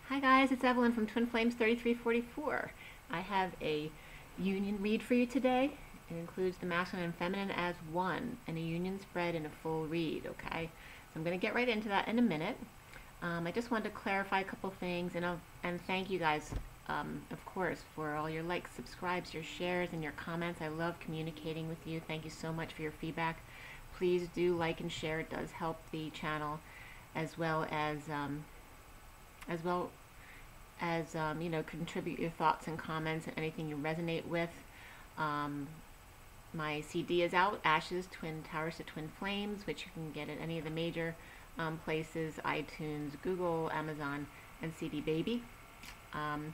Hi guys, it's Evelyn from Twin Flames 3344. I have a union read for you today. It includes the masculine and feminine as one, and a union spread in a full read, okay? So I'm going to get right into that in a minute. I just wanted to clarify a couple things, and thank you guys, of course, for all your likes, subscribes, your shares, and your comments. I love communicating with you. Thank you so much for your feedback. Please do like and share. It does help the channel, as well as you know, contribute your thoughts and comments and anything you resonate with. My CD is out, Ashes, Twin Towers to Twin Flames, which you can get at any of the major places, iTunes, Google, Amazon, and CD Baby. And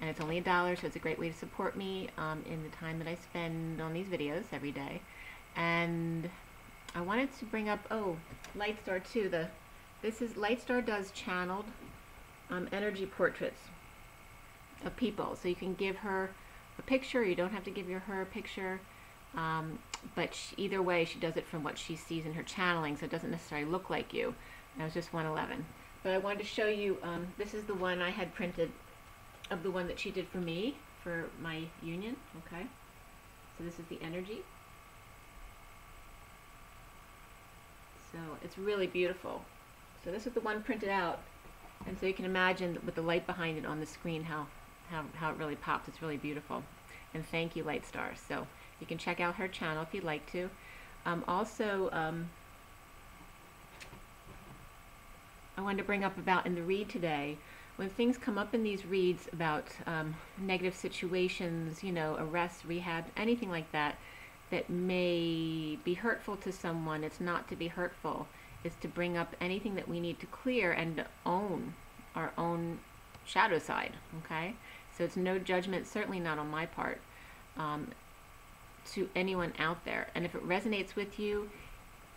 it's only $1, so it's a great way to support me in the time that I spend on these videos every day. And I wanted to bring up, Lightstar too. Lightstar does channeled energy portraits of people, so you can give her a picture. You don't have to give her a picture, but either way, she does it from what she sees in her channeling, so it doesn't necessarily look like you. And it was just 111. But I wanted to show you, this is the one I had printed of the one that she did for me for my union. Okay, so this is the energy. So it's really beautiful. So this is the one printed out. And so you can imagine with the light behind it on the screen how it really pops. It's really beautiful. And thank you, Lightstar. So you can check out her channel if you'd like to. Also, I wanted to bring up about in the read today, when things come up in these reads about negative situations, you know, arrests, rehab, anything like that, that may be hurtful to someone, it's not to be hurtful. Is to bring up anything that we need to clear and to own our own shadow side, okay? So it's no judgment, certainly not on my part, to anyone out there. And if it resonates with you,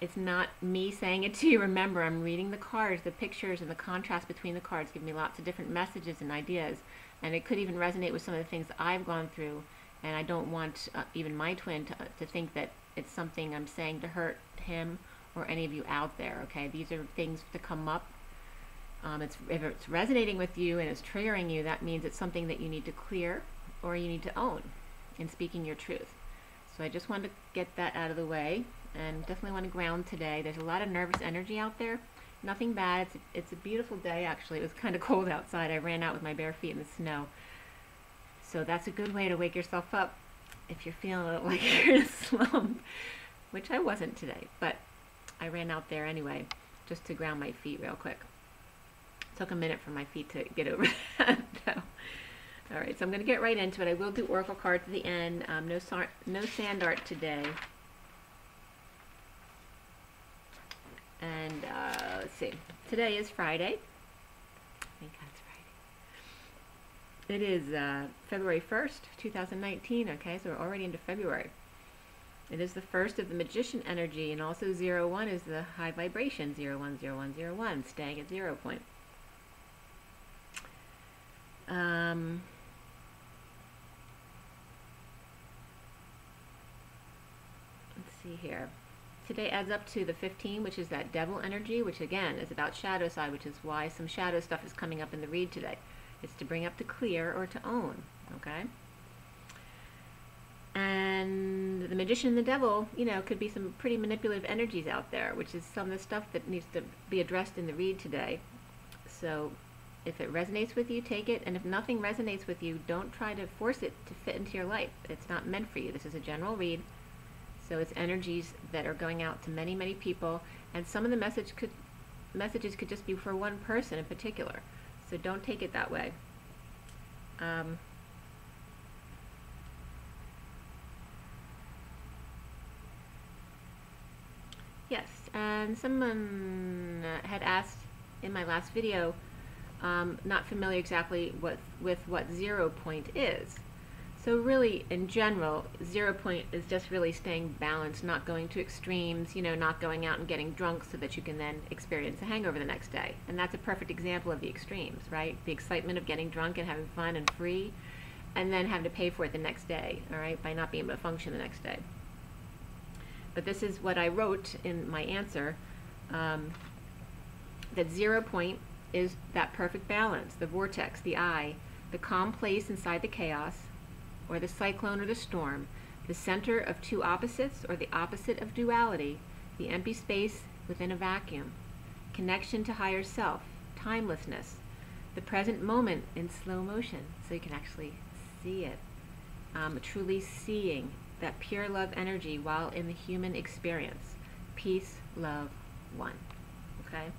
it's not me saying it to you. Remember, I'm reading the cards, the pictures, and the contrast between the cards give me lots of different messages and ideas. And it could even resonate with some of the things I've gone through. And I don't want even my twin to think that it's something I'm saying to hurt him or any of you out there, okay? These are things to come up. If it's resonating with you and it's triggering you, that means it's something that you need to clear or you need to own in speaking your truth. So I just wanted to get that out of the way, and definitely want to ground today. There's a lot of nervous energy out there. Nothing bad. It's a beautiful day, actually. It was kind of cold outside. I ran out with my bare feet in the snow. So that's a good way to wake yourself up if you're feeling like you're in a slump, which I wasn't today, but I ran out there anyway, just to ground my feet real quick. It took a minute for my feet to get over that, though. All right, so I'm going to get right into it. I will do oracle cards at the end. No sand art today. And let's see. Today is Friday. Thank God it's Friday. It is February 1st, 2019. Okay, so we're already into February. It is the first of the magician energy, and also 01 is the high vibration, 010101, staying at 0 point. Let's see here. Today adds up to the 15, which is that devil energy, which again is about shadow side, which is why some shadow stuff is coming up in the read today. It's to bring up to clear or to own, okay? And the magician and the devil, you know, could be some pretty manipulative energies out there, which is some of the stuff that needs to be addressed in the read today. So if it resonates with you, take it. And if nothing resonates with you, don't try to force it to fit into your life. It's not meant for you. This is a general read. So it's energies that are going out to many, many people. And some of the messages could just be for one person in particular. So don't take it that way. Yes, and someone had asked in my last video, not familiar exactly with what 0 point is. So really, in general, 0 point is just really staying balanced, not going to extremes, you know, not going out and getting drunk so that you can then experience a hangover the next day. And that's a perfect example of the extremes, right? The excitement of getting drunk and having fun and free, and then having to pay for it the next day, all right, by not being able to function the next day. But this is what I wrote in my answer, that 0 point is that perfect balance, the vortex, the eye, the calm place inside the chaos, or the cyclone or the storm, the center of two opposites or the opposite of duality, the empty space within a vacuum, connection to higher self, timelessness, the present moment in slow motion, so you can actually see it, truly seeing that pure love energy while in the human experience. Peace, love, one. Okay?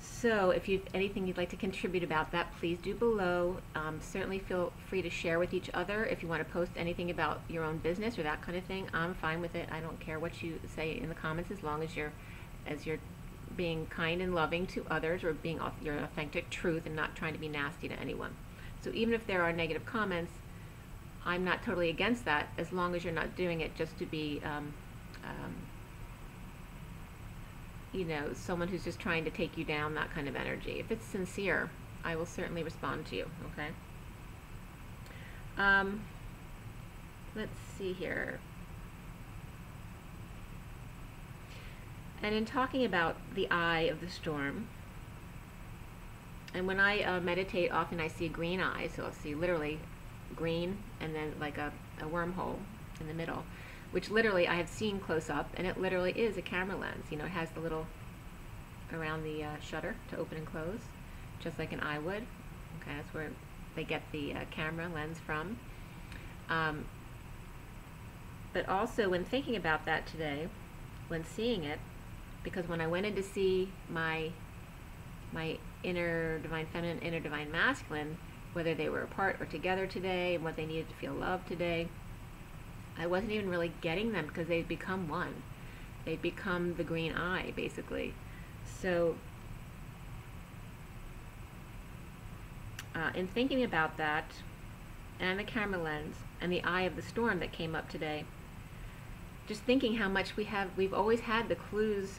So if you've anything you'd like to contribute about that, please do below. Certainly feel free to share with each other. If you want to post anything about your own business or that kind of thing, I'm fine with it. I don't care what you say in the comments, as long as you're being kind and loving to others, or being your authentic truth and not trying to be nasty to anyone. So even if there are negative comments, I'm not totally against that, as long as you're not doing it just to be you know, someone who's just trying to take you down, that kind of energy. If it's sincere, I will certainly respond to you, okay? Let's see here. And in talking about the eye of the storm, and when I meditate, often I see a green eye, so I'll see literally green and then like a wormhole in the middle, which literally I have seen close up, and it literally is a camera lens. You know, it has the little around the shutter to open and close, just like an eye would. Okay, that's where they get the camera lens from. But also, when thinking about that today, when seeing it, because when I went in to see my inner divine feminine, inner divine masculine, whether they were apart or together today, and what they needed to feel loved today, I wasn't even really getting them, because they've become one. They've become the green eye, basically. So, in thinking about that, and the camera lens, and the eye of the storm that came up today, just thinking how much we've always had the clues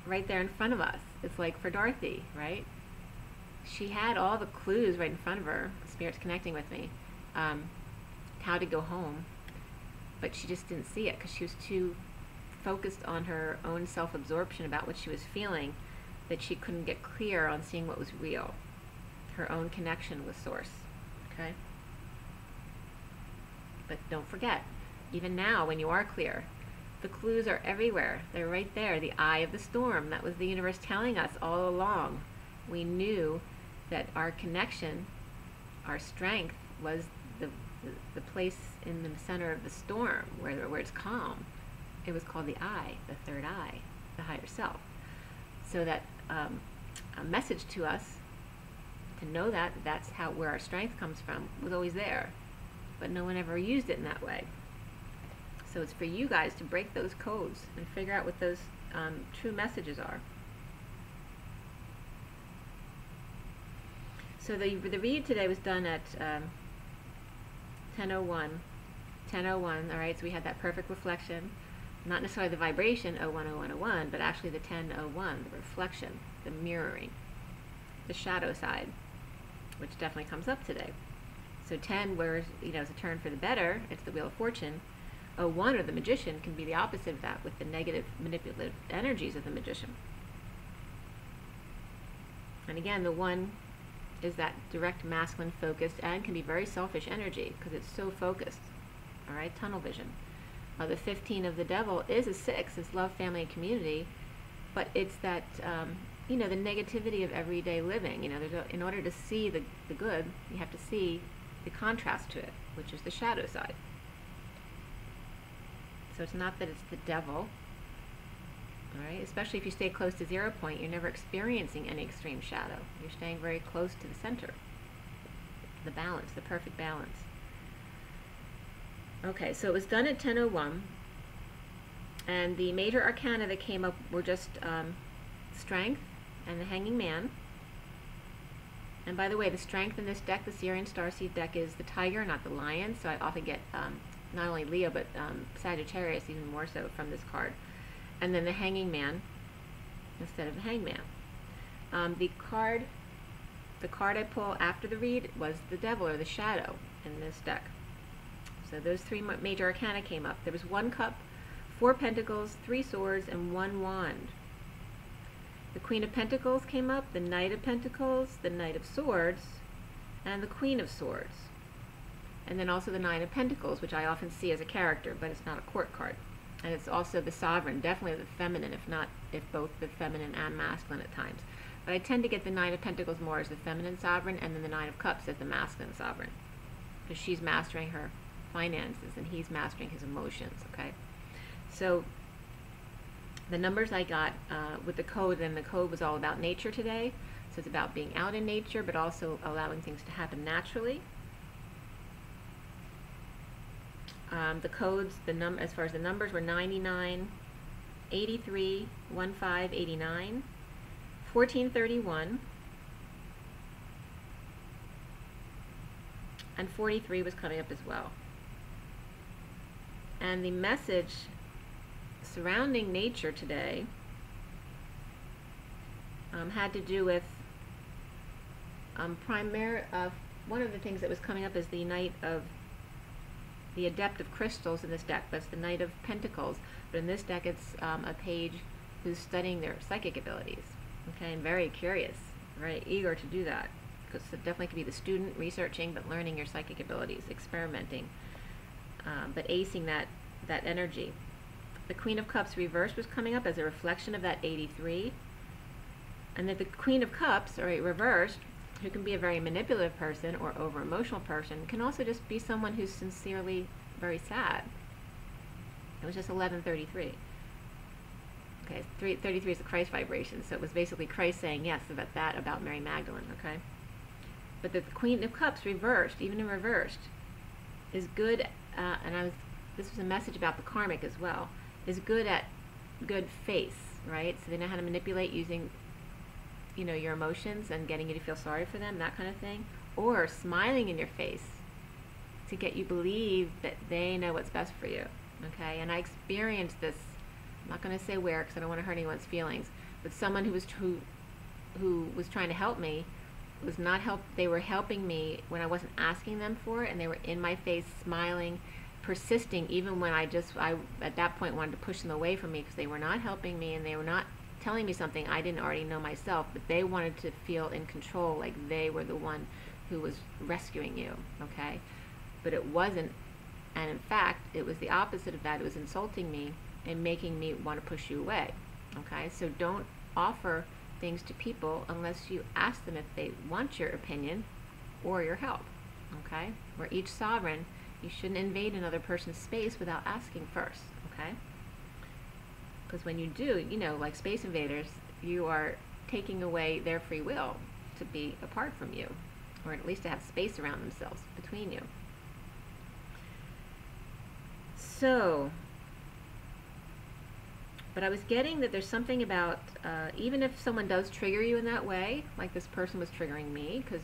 right there in front of us. It's like for Dorothy, right? She had all the clues right in front of her, Spirit's connecting with me, how to go home. But she just didn't see it, because she was too focused on her own self-absorption about what she was feeling, that she couldn't get clear on seeing what was real, her own connection with Source. Okay? But don't forget, even now when you are clear, the clues are everywhere. They're right there, the eye of the storm. That was the universe telling us all along. We knew that our connection, our strength, was the place in the center of the storm where it's calm. It was called the eye, the third eye, the higher self. So that a message to us to know that that's where our strength comes from was always there, but no one ever used it in that way. So it's for you guys to break those codes and figure out what those true messages are. So the read today was done at 10:01. 10:01, all right, so we had that perfect reflection. Not necessarily the vibration 010101, but actually the 10:01, the reflection, the mirroring, the shadow side, which definitely comes up today. So 10, where, you know, it's a turn for the better, it's the Wheel of Fortune. 01, or the Magician, can be the opposite of that, with the negative manipulative energies of the Magician. And again, the 1 is that direct masculine focused, and can be very selfish energy, because it's so focused. All right, tunnel vision. The 15 of the Devil is a 6, it's love, family, and community, but it's that, you know, the negativity of everyday living. You know, in order to see the good, you have to see the contrast to it, which is the shadow side. So it's not that it's the devil, all right? Especially if you stay close to 0 point, you're never experiencing any extreme shadow. You're staying very close to the center, the balance, the perfect balance. Okay, so it was done at 10:01, and the major arcana that came up were just Strength and the Hanging Man. And by the way, the Strength in this deck, the Sirian Starseed deck, is the tiger, not the lion, so I often get not only Leo, but Sagittarius even more so from this card. And then the Hanging Man instead of the Hangman. The card I pull after the read was the Devil, or the Shadow, in this deck. So those 3 major arcana came up. There was 1 cup, 4 pentacles, 3 swords, and 1 wand. The Queen of Pentacles came up, the Knight of Pentacles, the Knight of Swords, and the Queen of Swords. And then also the Nine of Pentacles, which I often see as a character, but it's not a court card. And it's also the Sovereign, definitely the feminine, if both the feminine and masculine at times. But I tend to get the Nine of Pentacles more as the feminine sovereign, and then the Nine of Cups as the masculine sovereign, because she's mastering her finances and he's mastering his emotions, okay? So the numbers I got with the code, and the code was all about nature today. So it's about being out in nature, but also allowing things to happen naturally. The codes, as far as the numbers, were 99, 83, 15, 89, 1431, and 43 was coming up as well. And the message surrounding nature today had to do with one of the things that was coming up is the Knight of the Adept of Crystals in this deck. That's the Knight of Pentacles, but in this deck it's a page who's studying their psychic abilities. Okay, and very curious, very eager to do that, because it definitely could be the student researching, but learning your psychic abilities, experimenting, but acing that energy. The Queen of Cups reversed was coming up as a reflection of that 83, and that the Queen of Cups, or reversed, who can be a very manipulative person or over-emotional person, can also just be someone who's sincerely very sad. It was just 1133. Okay, 33 is the Christ vibration, so it was basically Christ saying yes about Mary Magdalene, okay? But the Queen of Cups reversed, even in reversed, is good, this was a message about the karmic as well, is good at good face, right? So they know how to manipulate using, you know, your emotions and getting you to feel sorry for them, that kind of thing, or smiling in your face to get you believe that they know what's best for you, okay? And I experienced this, I'm not going to say where because I don't want to hurt anyone's feelings, but someone who was trying to help me was not they were helping me when I wasn't asking them for it, and they were in my face smiling, persisting, even when I at that point wanted to push them away from me because they were not helping me and they were not telling me something I didn't already know myself, but they wanted to feel in control, like they were the one who was rescuing you, okay? But it wasn't, and in fact, it was the opposite of that. It was insulting me and making me want to push you away, okay? So don't offer things to people unless you ask them if they want your opinion or your help, okay? We're each sovereign. You shouldn't invade another person's space without asking first, okay? Because when you do, you know, like Space Invaders, you are taking away their free will to be apart from you, or at least to have space around themselves between you. So, but I was getting that there's something about, even if someone does trigger you in that way, like this person was triggering me because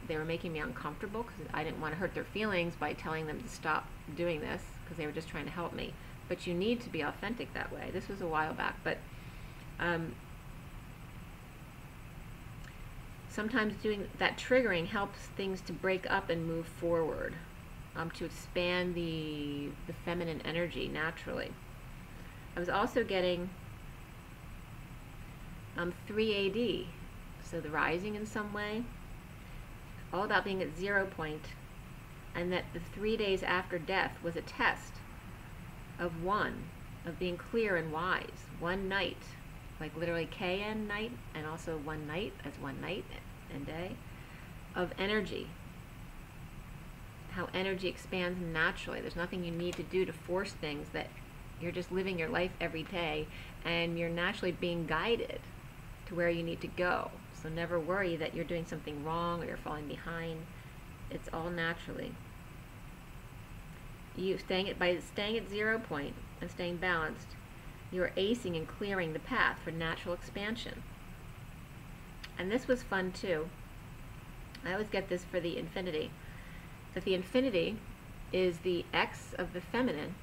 they were making me uncomfortable because I didn't want to hurt their feelings by telling them to stop doing this because they were just trying to help me. But you need to be authentic that way. This was a while back, but sometimes doing that triggering helps things to break up and move forward, to expand the feminine energy naturally. I was also getting 3 AD, so the rising in some way, all about being at 0 point, and that the 3 days after death was a test of being clear and wise. One night, like literally KN night, and also one night as one night and day, of energy. How energy expands naturally. There's nothing you need to do to force things, that you're just living your life every day and you're naturally being guided to where you need to go. So never worry that you're doing something wrong or you're falling behind. It's all naturally. By staying at 0 point and staying balanced, you're acing and clearing the path for natural expansion. And this was fun too. I always get this for the infinity, that the infinity is the X of the feminine,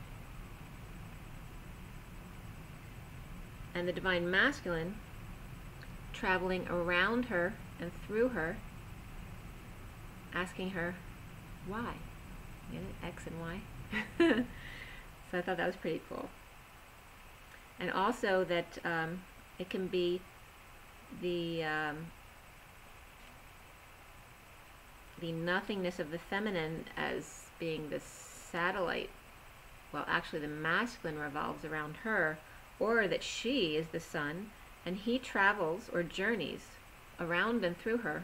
and the divine masculine traveling around her and through her, asking her why. Get it? X and Y. So I thought that was pretty cool. And also that it can be the nothingness of the feminine as being the satellite. Well, actually the masculine revolves around her, or that she is the sun and he travels or journeys around and through her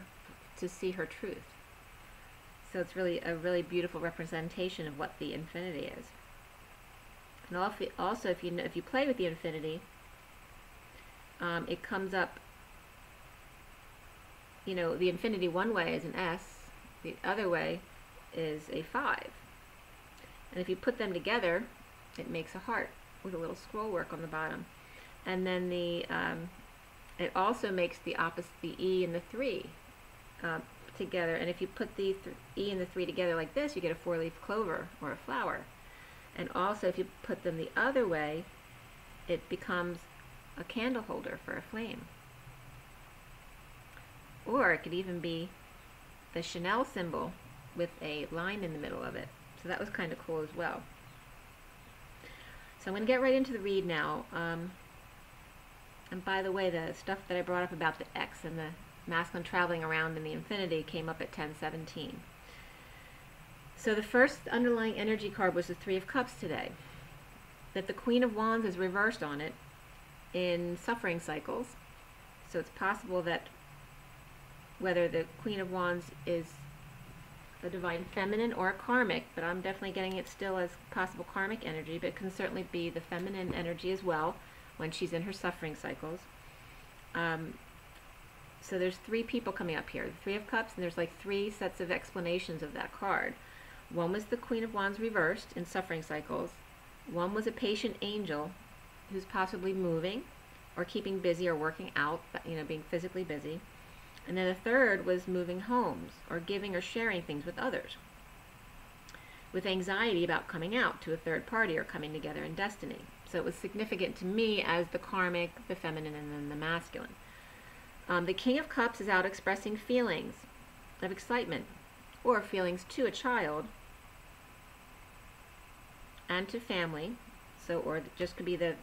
to see her truth. So it's really a really beautiful representation of what the infinity is. And also, if you play with the infinity, it comes up. You know, the infinity one way is an S, the other way is a 5. And if you put them together, it makes a heart with a little scroll work on the bottom. And then it also makes the opposite, the E and the 3 together. And if you put the E and the 3 together like this, you get a 4-leaf clover or a flower. And also, if you put them the other way, it becomes a candle holder for a flame. Or it could even be the Chanel symbol with a line in the middle of it. So that was kind of cool as well. So I'm going to get right into the read now. And by the way, the stuff that I brought up about the X and the masculine traveling around in the infinity came up at 10:17. So the first underlying energy card was the 3 of Cups today. That the Queen of Wands is reversed on it in suffering cycles. So it's possible that whether the Queen of Wands is a divine feminine or a karmic, but I'm definitely getting it still as possible karmic energy, but it can certainly be the feminine energy as well when she's in her suffering cycles. So there's 3 people coming up here, the 3 of Cups, and there's like 3 sets of explanations of that card. One was the Queen of Wands reversed in suffering cycles. One was a patient angel who's possibly moving or keeping busy or working out, you know, being physically busy. And then the third was moving homes or giving or sharing things with others, with anxiety about coming out to a third party or coming together in destiny. So it was significant to me as the karmic, the feminine, and then the masculine. The King of Cups is out expressing feelings of excitement or feelings to a child and to family. So, or it just could be the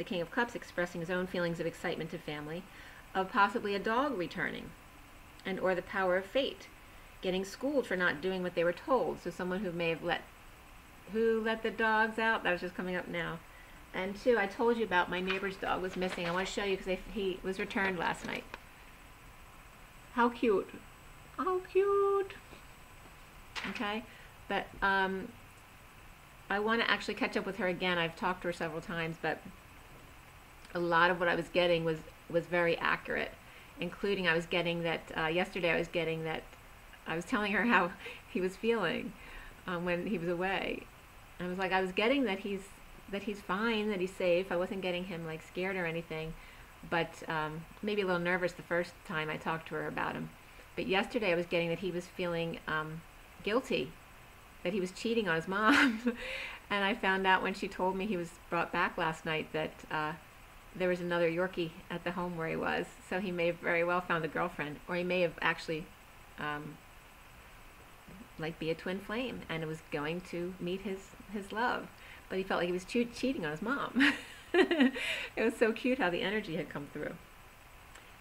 King of Cups expressing his own feelings of excitement to family, of possibly a dog returning, and or the power of fate, getting schooled for not doing what they were told. So someone who may have let the dogs out, that was just coming up now. And 2, I told you about my neighbor's dog was missing. I want to show you because he was returned last night. How cute. How cute. Okay, but I want to actually catch up with her again. I've talked to her several times, but a lot of what I was getting was very accurate, including I was getting that yesterday I was telling her how he was feeling when he was away. I was like, I was getting that he's fine, that he's safe. I wasn't getting him like scared or anything, but maybe a little nervous the first time I talked to her about him. But yesterday I was getting that he was feeling guilty, that he was cheating on his mom. And I found out when she told me he was brought back last night that there was another Yorkie at the home where he was. So he may have very well found a girlfriend, or he may have actually like be a twin flame and was going to meet his love. But he felt like he was cheating on his mom. It was so cute how the energy had come through.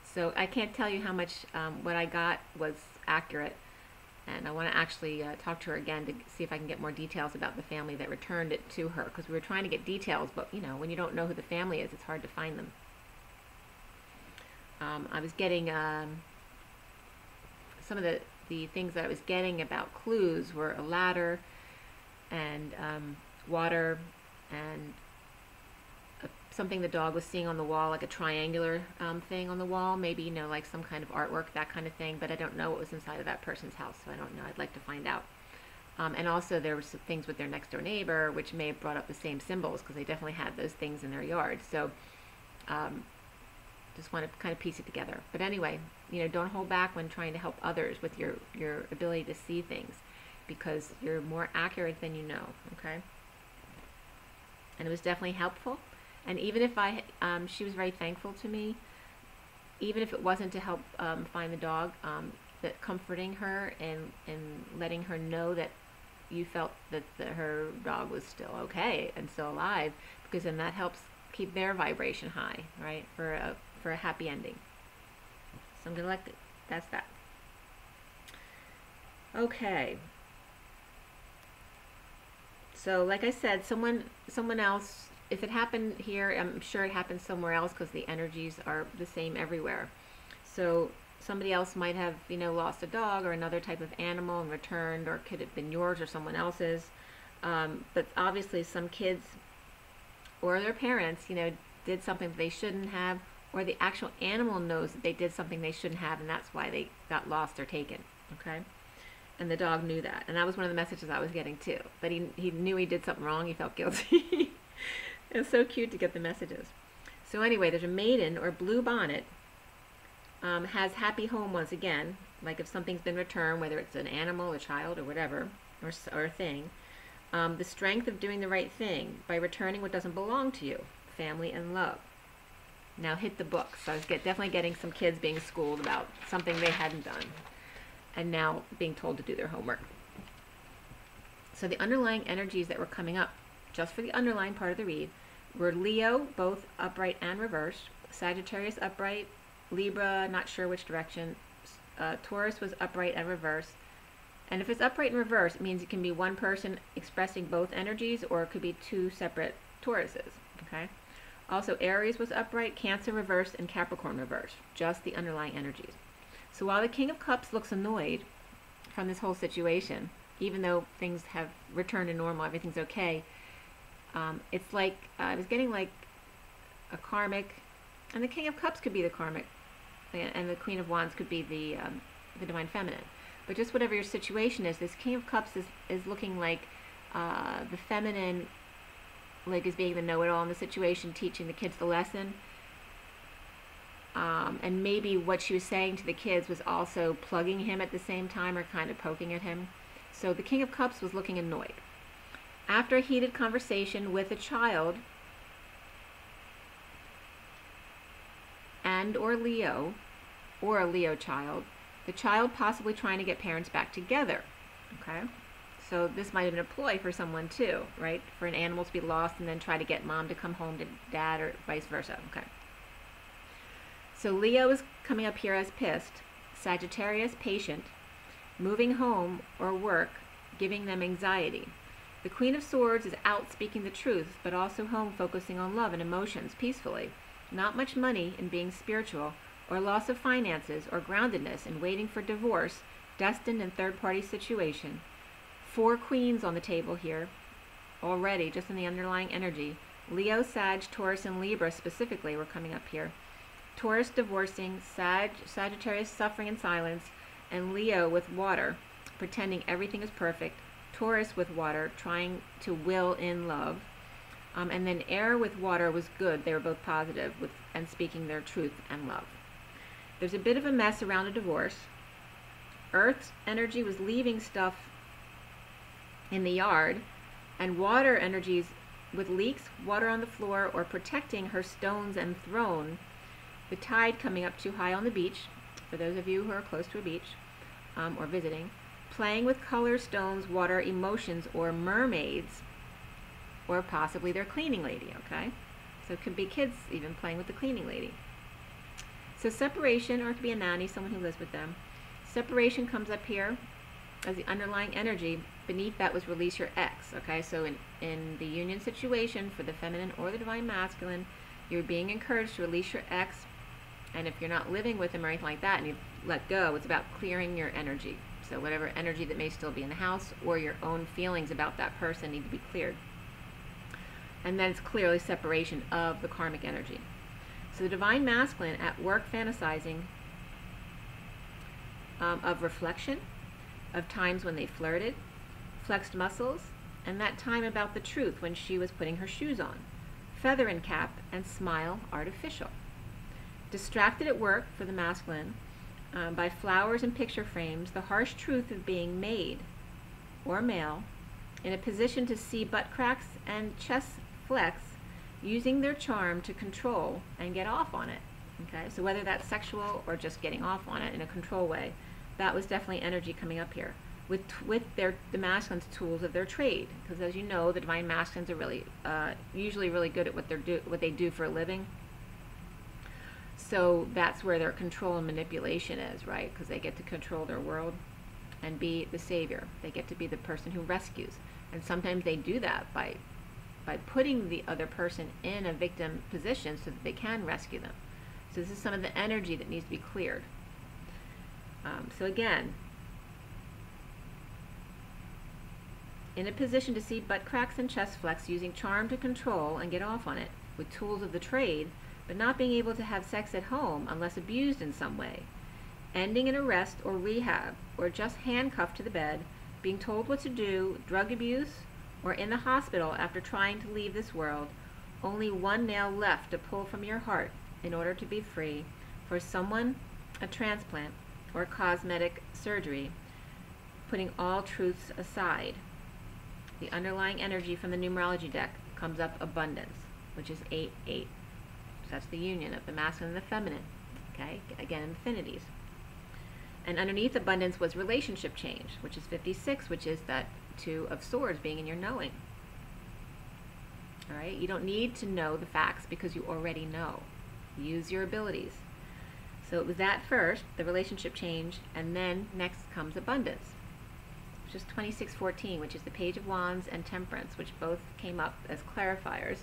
So I can't tell you how much what I got was accurate. And I want to actually talk to her again to see if I can get more details about the family that returned it to her, because we were trying to get details, but you know, when you don't know who the family is, it's hard to find them. I was getting some of the things that I was getting about clues were a ladder and water and something the dog was seeing on the wall, like a triangular thing on the wall, maybe, you know, like some kind of artwork, that kind of thing, but I don't know what was inside of that person's house, so I don't know. I'd like to find out. And also there were some things with their next door neighbor, which may have brought up the same symbols, because they definitely had those things in their yard. So just want to kind of piece it together. But anyway, you know, don't hold back when trying to help others with your ability to see things, because you're more accurate than you know, okay? And it was definitely helpful. And even if she was very thankful to me, even if it wasn't to help find the dog, that comforting her and letting her know that you felt that her dog was still okay and still alive, because then that helps keep their vibration high, right, for a happy ending. So I'm going to that's that. Okay. So like I said, someone else, if it happened here, I'm sure it happened somewhere else because the energies are the same everywhere. So somebody else might have, lost a dog or another type of animal and returned, or could have been yours or someone else's. But obviously some kids or their parents, did something that they shouldn't have, or the actual animal knows that they did something they shouldn't have, and that's why they got lost or taken, okay? And the dog knew that. And that was one of the messages I was getting too. But he knew he did something wrong. He felt guilty. It was so cute to get the messages. So anyway, there's a maiden or blue bonnet, has happy home once again. Like if something's been returned, whether it's an animal, a child, or whatever, or a thing. The strength of doing the right thing by returning what doesn't belong to you. Family and love. Now hit the books. So I was definitely getting some kids being schooled about something they hadn't done, and now being told to do their homework. So the underlying energies that were coming up, just for the underlying part of the read, were Leo, both upright and reversed, Sagittarius upright, Libra, not sure which direction, Taurus was upright and reversed. And if it's upright and reversed, it means it can be one person expressing both energies, or it could be two separate Tauruses, okay? Also, Aries was upright, Cancer reversed, and Capricorn reversed, just the underlying energies. So while the King of Cups looks annoyed from this whole situation, even though things have returned to normal, everything's okay, it's like, I was getting like a karmic, and the King of Cups could be the karmic, and the Queen of Wands could be the Divine Feminine. But just whatever your situation is, this King of Cups is looking like the feminine, like is being the know-it-all in the situation, teaching the kids the lesson. And maybe what she was saying to the kids was also plugging him at the same time, or kind of poking at him. So the King of Cups was looking annoyed. After a heated conversation with a child and or Leo, or a Leo child, the child possibly trying to get parents back together, okay? So this might have been a ploy for someone too, right? For an animal to be lost and then try to get mom to come home to dad, or vice versa, okay? So Leo is coming up here as pissed, Sagittarius patient, moving home or work, giving them anxiety. The Queen of Swords is out speaking the truth, but also home focusing on love and emotions peacefully. Not much money in being spiritual, or loss of finances, or groundedness in waiting for divorce, destined in third-party situation. 4 queens on the table here already, just in the underlying energy. Leo, Sag, Taurus, and Libra specifically were coming up here. Taurus divorcing, Sagittarius suffering in silence, and Leo with water, pretending everything is perfect. Taurus with water, trying to will in love. And then air with water was good. They were both positive and speaking their truth and love. There's a bit of a mess around a divorce. Earth's energy was leaving stuff in the yard, and water energies with leaks, water on the floor, or protecting her stones and throne. The tide coming up too high on the beach, for those of you who are close to a beach or visiting. Playing with color, stones, water, emotions, or mermaids, or possibly their cleaning lady, okay? So it could be kids even playing with the cleaning lady. So separation, or it could be a nanny, someone who lives with them. Separation comes up here as the underlying energy. Beneath that was release your ex, okay? So in the union situation for the feminine or the divine masculine, you're being encouraged to release your ex. And if you're not living with him or anything like that and you've let go, it's about clearing your energy. So whatever energy that may still be in the house, or your own feelings about that person, need to be cleared. And then it's clearly separation of the karmic energy. So the divine masculine at work fantasizing of reflection, of times when they flirted, flexed muscles, and that time about the truth when she was putting her shoes on. Feather in cap and smile artificial. Distracted at work for the masculine by flowers and picture frames, the harsh truth of being maid or male in a position to see butt cracks and chest flex, using their charm to control and get off on it. Okay, so whether that's sexual or just getting off on it in a control way, that was definitely energy coming up here with the masculine's tools of their trade. Because as you know, the divine masculines are really usually really good at what they do for a living. So that's where their control and manipulation is, right? Because they get to control their world and be the savior. They get to be the person who rescues. And sometimes they do that by putting the other person in a victim position so that they can rescue them. So this is some of the energy that needs to be cleared. So again, in a position to see butt cracks and chest flex, using charm to control and get off on it with tools of the trade, but not being able to have sex at home unless abused in some way, ending in arrest or rehab, or just handcuffed to the bed, being told what to do, drug abuse, or in the hospital after trying to leave this world, only one nail left to pull from your heart in order to be free, for someone, a transplant, or cosmetic surgery, putting all truths aside. The underlying energy from the numerology deck comes up abundance, which is 8-8. So that's the union of the masculine and the feminine. Okay, again, infinities. And underneath abundance was relationship change, which is 56, which is that 2 of swords being in your knowing. All right, you don't need to know the facts because you already know. Use your abilities. So it was that first, the relationship change, and then next comes abundance, which is 26-14, which is the Page of Wands and Temperance, which both came up as clarifiers.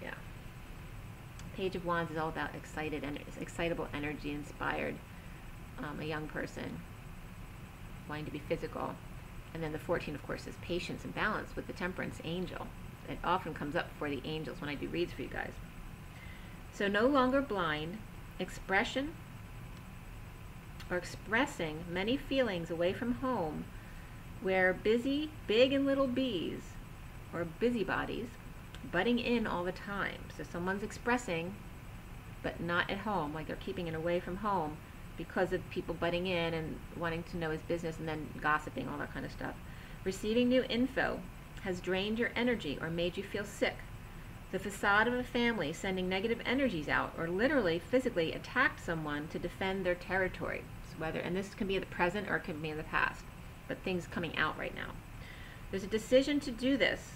Yeah. Page of Wands is all about excitable energy, inspired, a young person wanting to be physical. And then the 14, of course, is patience and balance with the Temperance angel. It often comes up for the angels when I do reads for you guys. So no longer blind, expression or expressing many feelings away from home, where busy, big and little bees, or busybodies, butting in all the time. So someone's expressing, but not at home, like they're keeping it away from home because of people butting in and wanting to know his business and then gossiping, all that kind of stuff. Receiving new info has drained your energy or made you feel sick. The facade of a family sending negative energies out, or literally physically attacked someone to defend their territory. So whether, and this can be in the present or it can be in the past, but things coming out right now. There's a decision to do this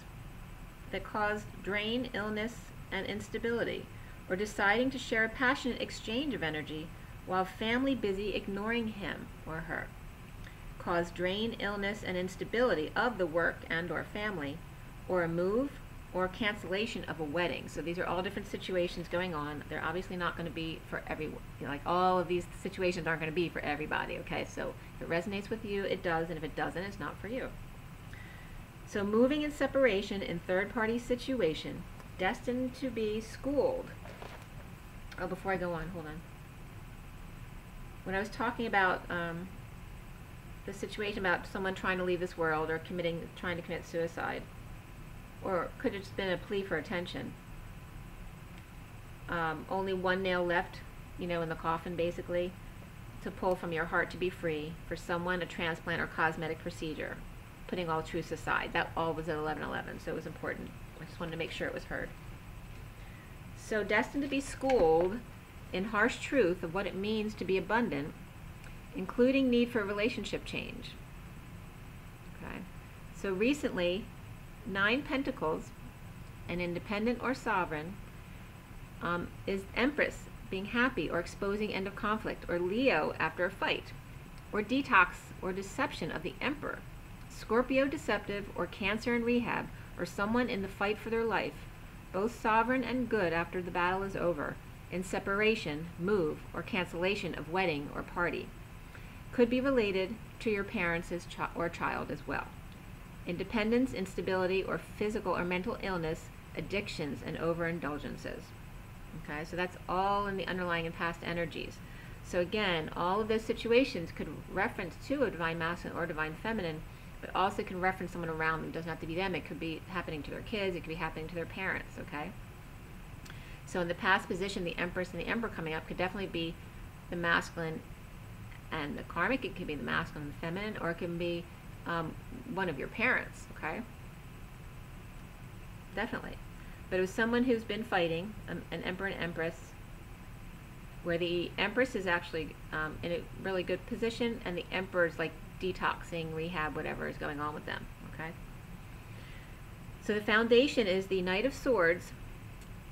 that caused drain, illness, and instability, or deciding to share a passionate exchange of energy while family busy ignoring him or her. Caused drain, illness, and instability of the work and or family, or a move or cancellation of a wedding. So these are all different situations going on. They're obviously not going to be for everyone. Like all of these situations aren't going to be for everybody, okay? So if it resonates with you, it does, and if it doesn't, it's not for you. So moving in separation in third-party situation, destined to be schooled. Oh, before I go on, hold on. When I was talking about the situation about someone trying to leave this world or trying to commit suicide, or could have just been a plea for attention. Only one nail left, in the coffin, basically, to pull from your heart to be free, for someone, a transplant or cosmetic procedure, putting all truths aside. That all was at 11:11, so it was important. I just wanted to make sure it was heard. So destined to be schooled in harsh truth of what it means to be abundant, including need for relationship change. Okay. So recently, 9 Pentacles, an independent or sovereign, is Empress, being happy or exposing end of conflict, or Leo after a fight, or detox or deception of the Emperor, Scorpio deceptive, or Cancer in rehab, or someone in the fight for their life, both sovereign and good after the battle is over, in separation, move, or cancellation of wedding or party. Could be related to your parents or child as well. Independence, instability, or physical or mental illness, addictions, and overindulgences. Okay, so that's all in the underlying and past energies. So again, all of those situations could reference to a divine masculine or divine feminine, but also can reference someone around them. It doesn't have to be them. It could be happening to their kids. It could be happening to their parents, okay? So in the past position, the Empress and the Emperor coming up could definitely be the masculine and the karmic. It could be the masculine and the feminine, or it can be one of your parents, okay? Definitely. But it was someone who's been fighting, an Emperor and Empress, where the Empress is actually in a really good position, and the Emperor's like detoxing, rehab, whatever is going on with them, okay? So the foundation is the Knight of Swords,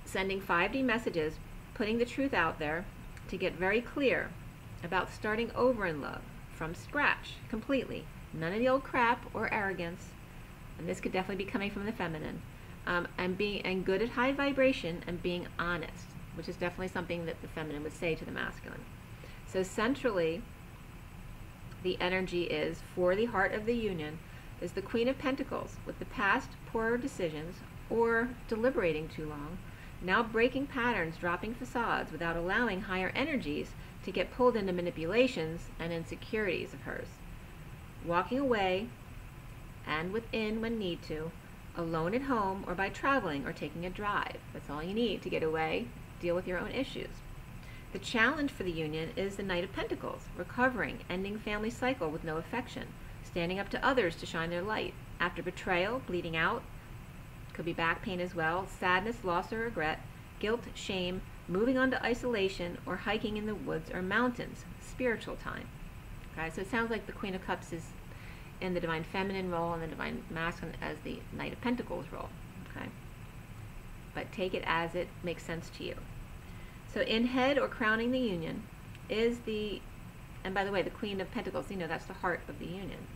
sending 5D messages, putting the truth out there to get very clear about starting over in love from scratch, completely. None of the old crap or arrogance, and this could definitely be coming from the feminine, and good at high vibration and being honest, which is definitely something that the feminine would say to the masculine. So centrally, the energy is, for the heart of the union, is the Queen of Pentacles, with the past poor decisions or deliberating too long, now breaking patterns, dropping facades without allowing higher energies to get pulled into manipulations and insecurities of hers. Walking away and within when need to, alone at home or by traveling or taking a drive. That's all you need to get away, deal with your own issues. The challenge for the union is the Knight of Pentacles, recovering, ending family cycle with no affection, standing up to others to shine their light. After betrayal, bleeding out, could be back pain as well, sadness, loss, or regret, guilt, shame, moving on to isolation, or hiking in the woods or mountains, spiritual time. Okay, so it sounds like the Queen of Cups is in the Divine Feminine role and the Divine Masculine as the Knight of Pentacles role. Okay, but take it as it makes sense to you. So in head or crowning the union is the, and by the way, the Queen of Pentacles, you know, that's the heart of the union.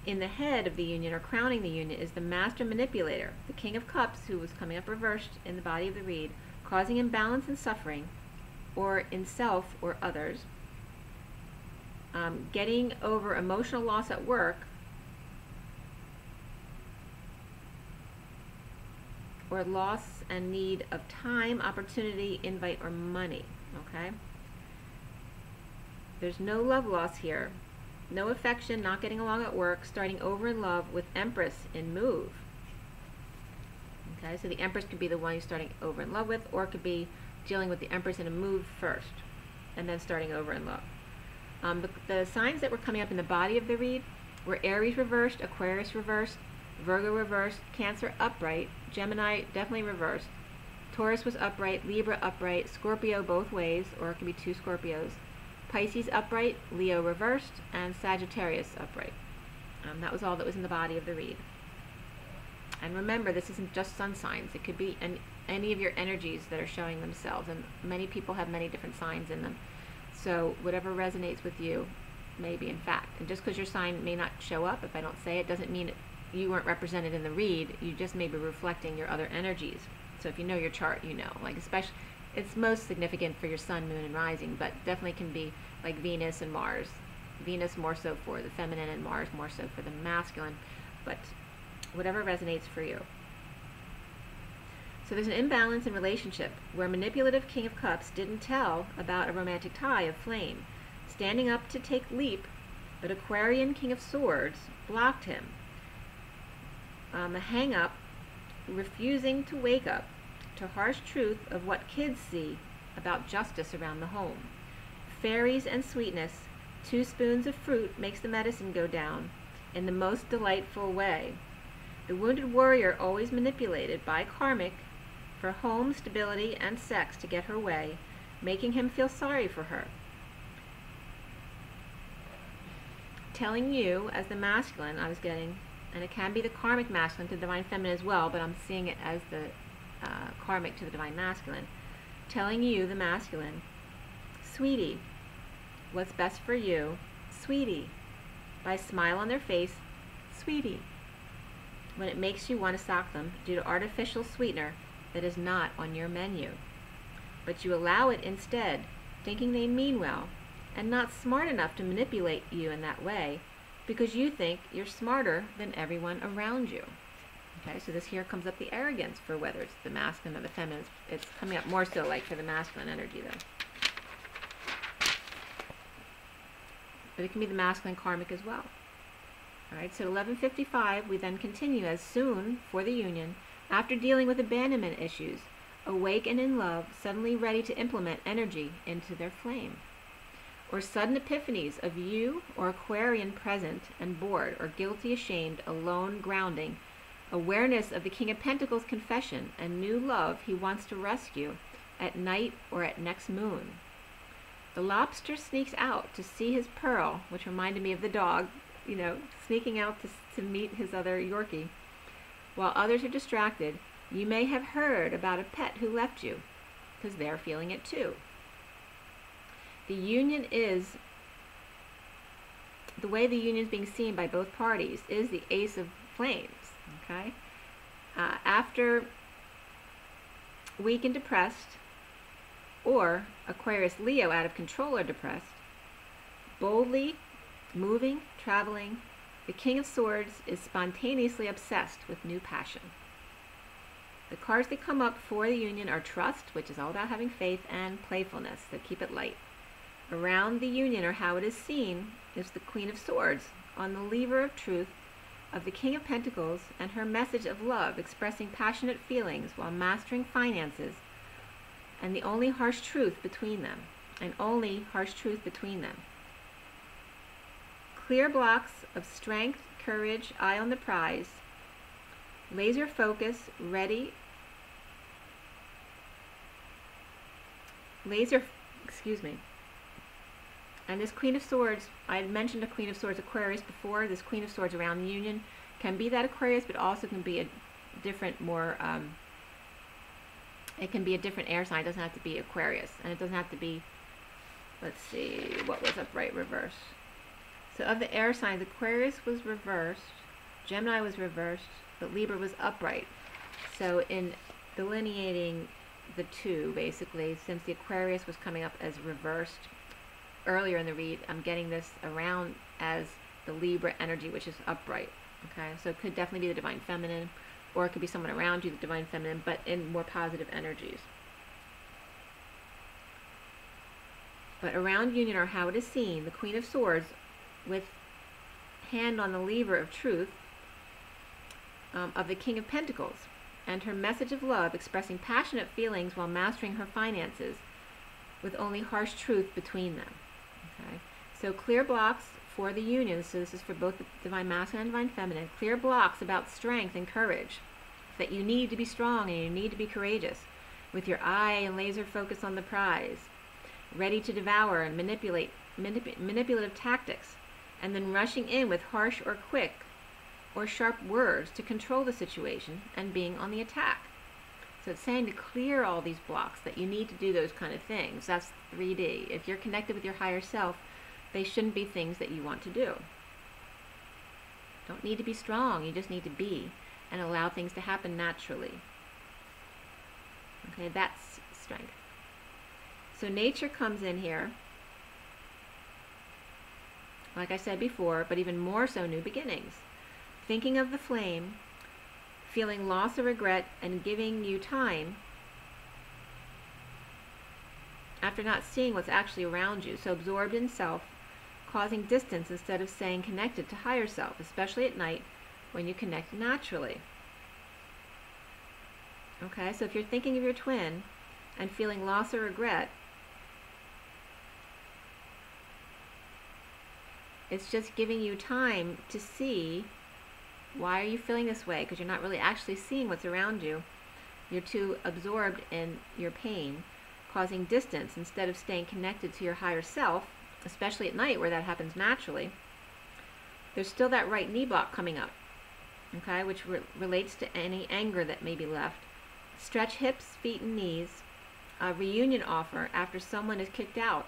In the head of the union or crowning the union is the Master Manipulator, the King of Cups, who was coming up reversed in the body of the reed, causing imbalance and suffering, or in self or others, getting over emotional loss at work, or loss and need of time, opportunity, invite, or money. Okay? There's no love loss here. No affection, not getting along at work, starting over in love with Empress in move. Okay, so the Empress could be the one you're starting over in love with, or it could be dealing with the Empress in a move first, and then starting over in love. The signs that were coming up in the body of the read were Aries reversed, Aquarius reversed, Virgo reversed, Cancer upright, Gemini definitely reversed, Taurus was upright, Libra upright, Scorpio both ways, or it could be two Scorpios, Pisces upright, Leo reversed, and Sagittarius upright. That was all that was in the body of the read. And remember, this isn't just sun signs. It could be any of your energies that are showing themselves, and many people have many different signs in them. So whatever resonates with you may be in fact. And just because your sign may not show up, if I don't say it, doesn't mean you weren't represented in the read. You just may be reflecting your other energies. So if you know your chart, you know. Like especially, it's most significant for your sun, moon, and rising, but definitely can be like Venus and Mars. Venus more so for the feminine and Mars more so for the masculine, but whatever resonates for you. So there's an imbalance in relationship where manipulative King of Cups didn't tell about a romantic tie of flame, standing up to take leap, but Aquarian King of Swords blocked him. A hang-up, refusing to wake up to harsh truth of what kids see about justice around the home. Fairies and sweetness, 2 spoons of fruit makes the medicine go down in the most delightful way. The wounded warrior always manipulated by karmic for home, stability, and sex to get her way, making him feel sorry for her. Telling you, as the masculine, I was getting, and it can be the karmic masculine to the divine feminine as well, but I'm seeing it as the karmic to the divine masculine. Telling you, the masculine, sweetie, what's best for you, sweetie, by a smile on their face, sweetie, when it makes you want to sock them due to artificial sweetener that is not on your menu. But you allow it instead, thinking they mean well, and not smart enough to manipulate you in that way, because you think you're smarter than everyone around you. Okay, so this here comes up the arrogance for whether it's the masculine or the feminine. It's coming up more so like for the masculine energy though. But it can be the masculine karmic as well. Alright, so 11:55, we then continue as soon for the union, after dealing with abandonment issues, awake and in love, suddenly ready to implement energy into their flame. Or sudden epiphanies of you or Aquarian present and bored or guilty, ashamed, alone, grounding, awareness of the King of Pentacles confession and new love he wants to rescue at night or at next moon. The lobster sneaks out to see his pearl, which reminded me of the dog, you know, sneaking out to meet his other Yorkie. While others are distracted, You may have heard about a pet who left you, because they're feeling it too. The union is, the way the union is being seen by both parties is the Ace of Flames, okay? After weak and depressed, or Aquarius Leo out of control or depressed, boldly moving, traveling, the King of Swords is spontaneously obsessed with new passion. The cards that come up for the union are trust, which is all about having faith, and playfulness, so keep it light. Around the union, or how it is seen, is the Queen of Swords on the lever of truth of the King of Pentacles, and her message of love, expressing passionate feelings while mastering finances, and the only harsh truth between them, Clear blocks of strength, courage, eye on the prize, laser focus, ready, and this Queen of Swords, I had mentioned a Queen of Swords Aquarius before. This Queen of Swords around the union can be that Aquarius, but also can be a different, more, it can be a different air sign. It doesn't have to be Aquarius, and it doesn't have to be, let's see, what was upright, reverse. So of the air signs, Aquarius was reversed, Gemini was reversed, but Libra was upright. So in delineating the two, basically, since the Aquarius was coming up as reversed earlier in the read, I'm getting this around as the Libra energy, which is upright. Okay, so it could definitely be the Divine Feminine, or it could be someone around you, the Divine Feminine, but in more positive energies. But around union, or how it is seen, the Queen of Swords with hand on the lever of truth of the King of Pentacles, and her message of love, expressing passionate feelings while mastering her finances, with only harsh truth between them. Okay, so clear blocks for the union, so this is for both the Divine Masculine and Divine Feminine, clear blocks about strength and courage, that you need to be strong and you need to be courageous, with your eye and laser focus on the prize, ready to devour and manipulative tactics, and then rushing in with harsh or quick or sharp words to control the situation and being on the attack. So it's saying to clear all these blocks, that you need to do those kind of things. That's 3D. If you're connected with your higher self, they shouldn't be things that you want to do. Don't need to be strong. You just need to be and allow things to happen naturally. Okay, that's strength. So nature comes in here, like I said before, but even more so new beginnings. Thinking of the flame, feeling loss or regret, and giving you time after not seeing what's actually around you, so absorbed in self, causing distance instead of staying connected to higher self, especially at night when you connect naturally. Okay, so if you're thinking of your twin and feeling loss or regret, it's just giving you time to see, why are you feeling this way? Because you're not really actually seeing what's around you. You're too absorbed in your pain, causing distance instead of staying connected to your higher self, especially at night where that happens naturally. There's still that right knee block coming up, okay, which relates to any anger that may be left. Stretch hips, feet, and knees. A reunion offer after someone is kicked out.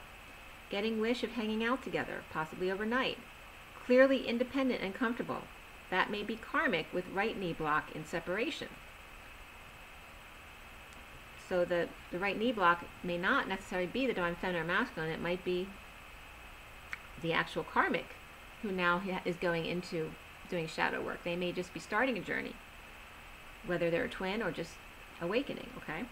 Getting wish of hanging out together, possibly overnight. Clearly independent and comfortable. That may be karmic with right knee block in separation. So the right knee block may not necessarily be the Divine Feminine or Masculine. It might be the actual karmic who now is going into doing shadow work. They may just be starting a journey, whether they're a twin or just awakening, okay?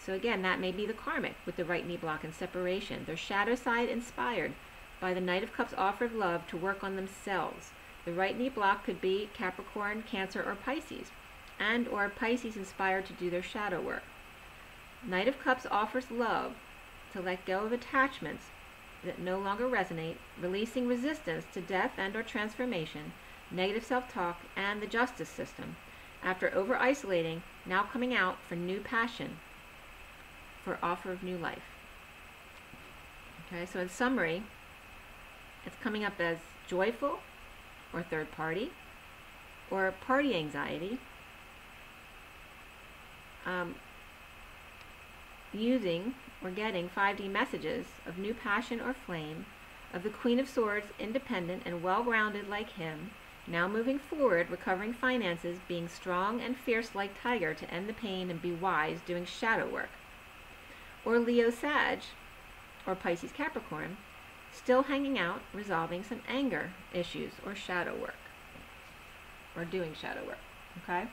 So again, that may be the karmic with the right knee block in separation. Their shadow side inspired by the Knight of Cups offer of love to work on themselves. The right knee block could be Capricorn, Cancer, or Pisces, and or Pisces inspired to do their shadow work. Knight of Cups offers love to let go of attachments that no longer resonate, releasing resistance to death and or transformation, negative self-talk, and the justice system. After over-isolating, now coming out for new passion, for offer of new life. Okay, so in summary, it's coming up as joyful, or third party, or party anxiety, using or getting 5D messages of new passion or flame, of the Queen of Swords, independent and well-grounded like him, now moving forward, recovering finances, being strong and fierce like tiger to end the pain and be wise, doing shadow work. Or Leo Sag, or Pisces Capricorn, still hanging out, resolving some anger issues or shadow work, or doing shadow work, okay?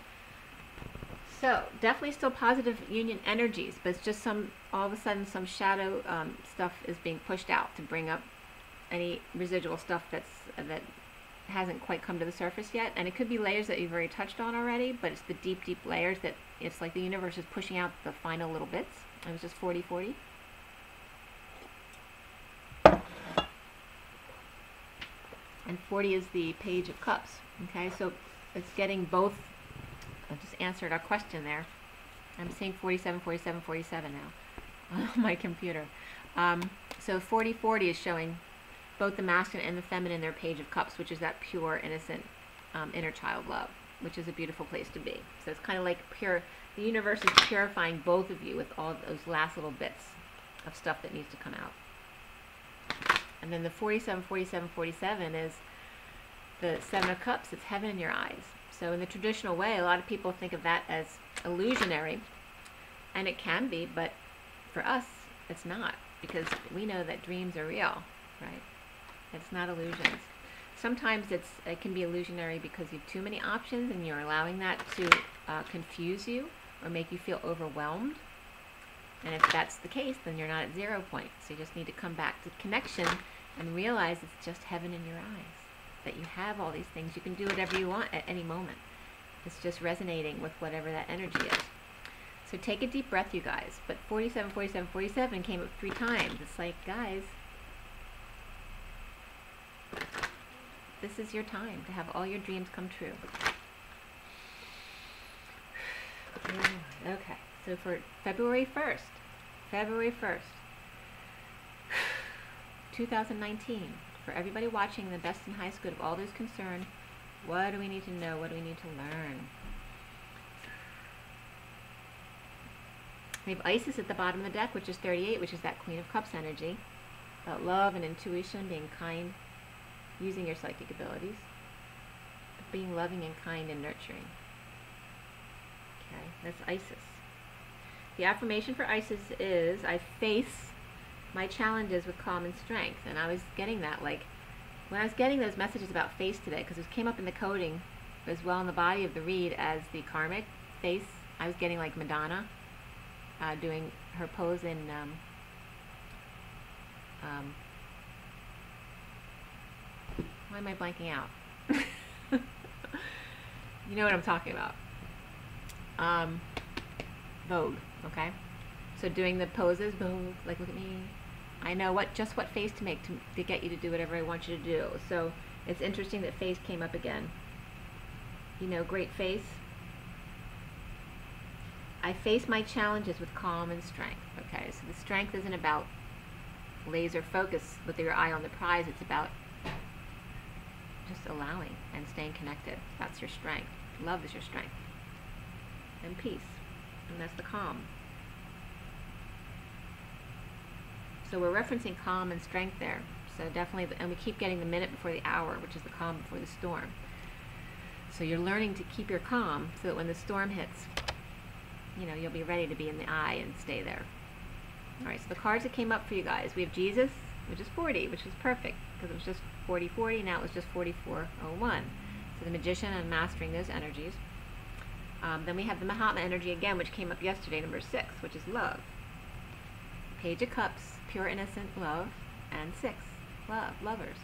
So definitely still positive union energies, but it's just all of a sudden some shadow stuff is being pushed out to bring up any residual stuff that hasn't quite come to the surface yet. And it could be layers that you've already touched on already, but it's the deep, deep layers that it's like the universe is pushing out the final little bits. It was just 40-40. And 40 is the Page of Cups. Okay, so it's getting both. I just answered our question there. I'm seeing 47, 47, 47 now on my computer. So 40-40 is showing both the masculine and the feminine, their Page of Cups, which is that pure, innocent, inner child love, which is a beautiful place to be. So it's kind of like pure. The universe is purifying both of you with all those last little bits of stuff that needs to come out. And then the 47, 47, 47 is the Seven of Cups. It's heaven in your eyes. So in the traditional way, a lot of people think of that as illusionary, and it can be, but for us, it's not, because we know that dreams are real, right? It's not illusions. Sometimes it can be illusionary because you have too many options and you're allowing that to confuse you or make you feel overwhelmed. And if that's the case, then you're not at 0 point. So you just need to come back to connection and realize it's just heaven in your eyes, that you have all these things. You can do whatever you want at any moment. It's just resonating with whatever that energy is. So take a deep breath, you guys. But 47, 47, 47 came up 3 times. It's like, guys, this is your time to have all your dreams come true. Okay, so for February 1st, 2019, for everybody watching, the best and highest good of all those concerned, what do we need to know? What do we need to learn? We have Isis at the bottom of the deck, which is 38, which is that Queen of Cups energy, about love and intuition, being kind, using your psychic abilities, being loving and kind and nurturing. Okay, that's Isis. The affirmation for Isis is, I face my challenges with calm and strength. And I was getting that, like, when I was getting those messages about face today, because it came up in the coding as well in the body of the read as the karmic face, I was getting like Madonna doing her pose in why am I blanking out? You know what I'm talking about. Vogue, okay? So doing the poses, Vogue, like look at me. I know just what face to make to get you to do whatever I want you to do. So it's interesting that face came up again. You know, great face. I face my challenges with calm and strength. Okay, so the strength isn't about laser focus with your eye on the prize. It's about just allowing and staying connected. That's your strength. Love is your strength. And peace. And that's the calm. So we're referencing calm and strength there. So definitely, and we keep getting the minute before the hour, which is the calm before the storm. So you're learning to keep your calm so that when the storm hits, you know, you'll be ready to be in the eye and stay there. All right, so the cards that came up for you guys, we have Jesus, which is 40, which is perfect because it was just 40-40, now it was just 44-01. So the Magician and mastering those energies. Then we have the Mahatma energy again, which came up yesterday, number 6, which is love. Page of Cups, pure innocent love, and 6, love, lovers.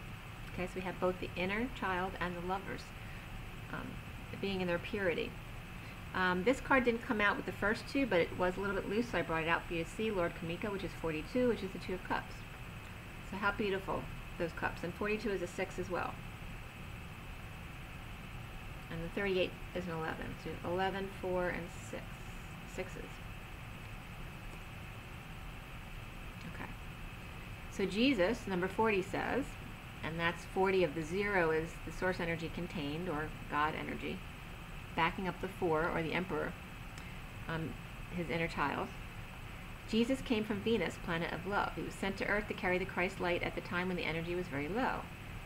Okay, so we have both the inner child and the lovers being in their purity. This card didn't come out with the first 2, but it was a little bit loose, so I brought it out for you to see. Lord Kamika, which is 42, which is the 2 of Cups. So how beautiful, those cups. And 42 is a 6 as well. And the 38 is an 11. So 11, 4, and 6. 6s. Okay. So Jesus, number 40 says, and that's 40 of the 0 is the source energy contained, or God energy, backing up the 4, or the Emperor. his inner child. Jesus came from Venus, planet of love. He was sent to Earth to carry the Christ light at the time when the energy was very low.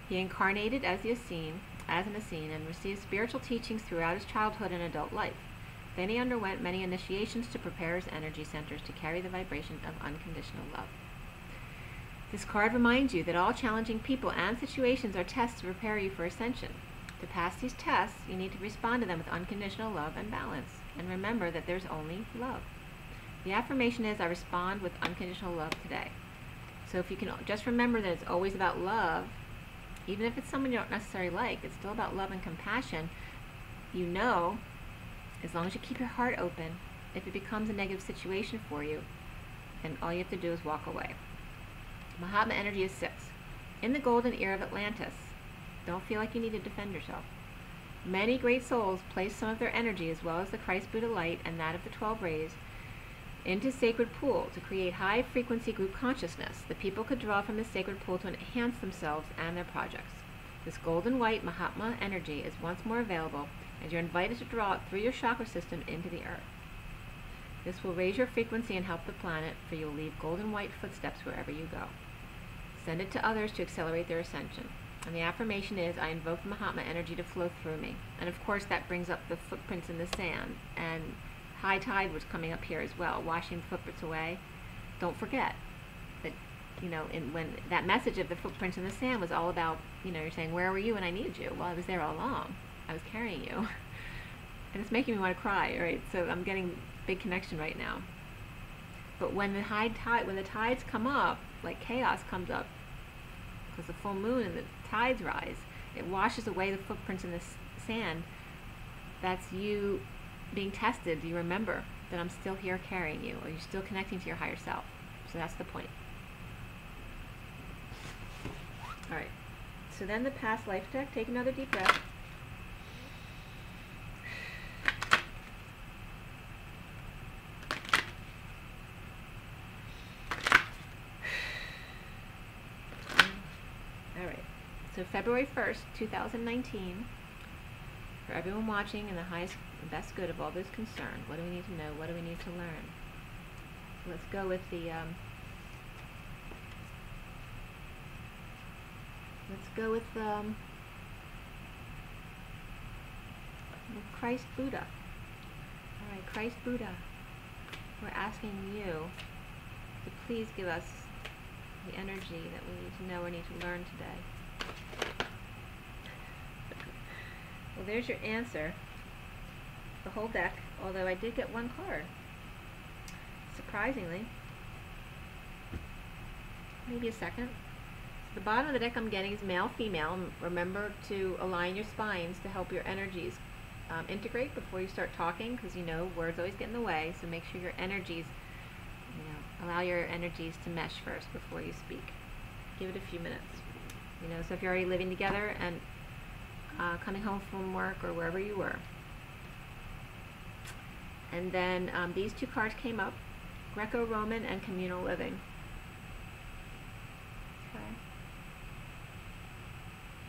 He incarnated as an Essene and received spiritual teachings throughout his childhood and adult life. Then he underwent many initiations to prepare his energy centers to carry the vibration of unconditional love. This card reminds you that all challenging people and situations are tests to prepare you for ascension. To pass these tests, you need to respond to them with unconditional love and balance. And remember that there's only love. The affirmation is, I respond with unconditional love today. So if you can just remember that it's always about love, even if it's someone you don't necessarily like, it's still about love and compassion. You know, as long as you keep your heart open, if it becomes a negative situation for you, then all you have to do is walk away. Mahatma energy is 6. In the golden era of Atlantis, don't feel like you need to defend yourself. Many great souls place some of their energy, as well as the Christ Buddha light and that of the 12 rays, into sacred pool to create high frequency group consciousness. The people could draw from this sacred pool to enhance themselves and their projects. This golden white Mahatma energy is once more available, and you're invited to draw it through your chakra system into the earth. This will raise your frequency and help the planet, for you will leave golden white footsteps wherever you go. Send it to others to accelerate their ascension. And the affirmation is, I invoke the Mahatma energy to flow through me. And of course that brings up the footprints in the sand, and high tide was coming up here as well, washing the footprints away. Don't forget that, when that message of the footprints in the sand was all about, you're saying, where were you when I needed you? Well, I was there all along. I was carrying you. And it's making me want to cry, right? So I'm getting big connection right now. But when the tides come up, like chaos comes up, because the full moon and the tides rise, it washes away the footprints in the sand. That's you being tested. Do you remember that I'm still here carrying you? Or you're still connecting to your higher self? So that's the point. Alright, so then the past life deck. Take another deep breath. Alright, so February 1st, 2019, for everyone watching in the highest and best good of all those concerned. What do we need to know? What do we need to learn? So let's go with the Christ Buddha. All right, Christ Buddha, we're asking you to please give us the energy that we need to know or need to learn today. Well, there's your answer. The whole deck, although I did get one card. Surprisingly. Maybe a second. So the bottom of the deck I'm getting is male, female. Remember to align your spines to help your energies integrate before you start talking, because words always get in the way. So make sure your energies, allow your energies to mesh first before you speak. Give it a few minutes. So if you're already living together and coming home from work or wherever you were. And then these two cards came up, Greco-Roman and communal living. Okay.